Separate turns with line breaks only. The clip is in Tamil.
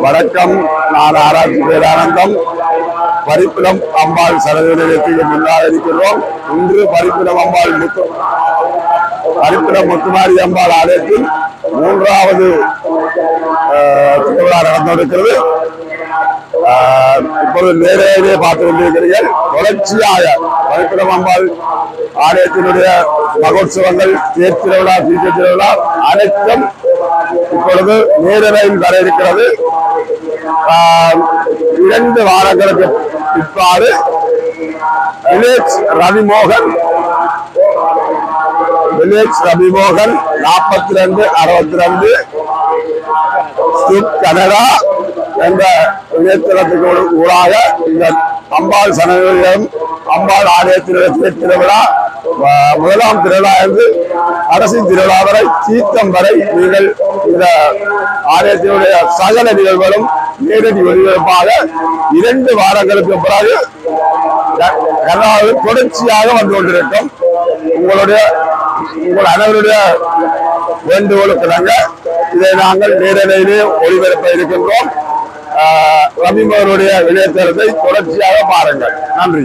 வணக்கம். நான் ஆராய்ச்சி பேரானந்தம். பரிப்புலம் அம்பாள் சரக நிலையத்துக்கு முன்னால் இருக்கிறோம். இன்று பரிப்புலம் முத்துமாரி அம்பாள் ஆலயத்தில் 3வது திருவிழா நடந்திருக்கிறது. இப்பொழுது நேரடியே பார்த்து கொண்டிருக்கிறீர்கள். தொடர்ச்சியாக பரிப்புலம் அம்பாள் ஆலயத்தினுடைய மகோத்சவங்கள், தேர் திருவிழா, தீர்த்த திருவிழா அனைத்தும் இப்பொழுது நேரலையில் வர இருக்கிறது. 2 வாரங்களுக்கு பிற்பாடு வில்லேஜ் ரவிமோகன் 4262 கனடா என்ற இணையதளத்துக்கு ஊடாக இந்த அம்பாள் சனநிலையம் அம்பாள் ஆலயத்தினுடைய திருவிழா 1ஆம் திருவிழா இருந்து அரசு திருவிழா வரை தீர்த்தம் வரை நீங்கள் இந்த ஆலயத்தினுடைய சகல நிகழ்வுகளும் நேரடி ஒளிபரப்பாக 2 வாரங்களுக்கு பிறகு கர்நாடகாவில் தொடர்ச்சியாக வந்து கொண்டிருக்கும். உங்கள் அனைவருடைய வேண்டுகோளுக்கு இதை நாங்கள் நேரடியிலே ஒளிபரப்ப இருக்கின்றோம். ரவிமோகனுடைய இணையதளத்தை தொடர்ச்சியாக பாருங்கள். நன்றி.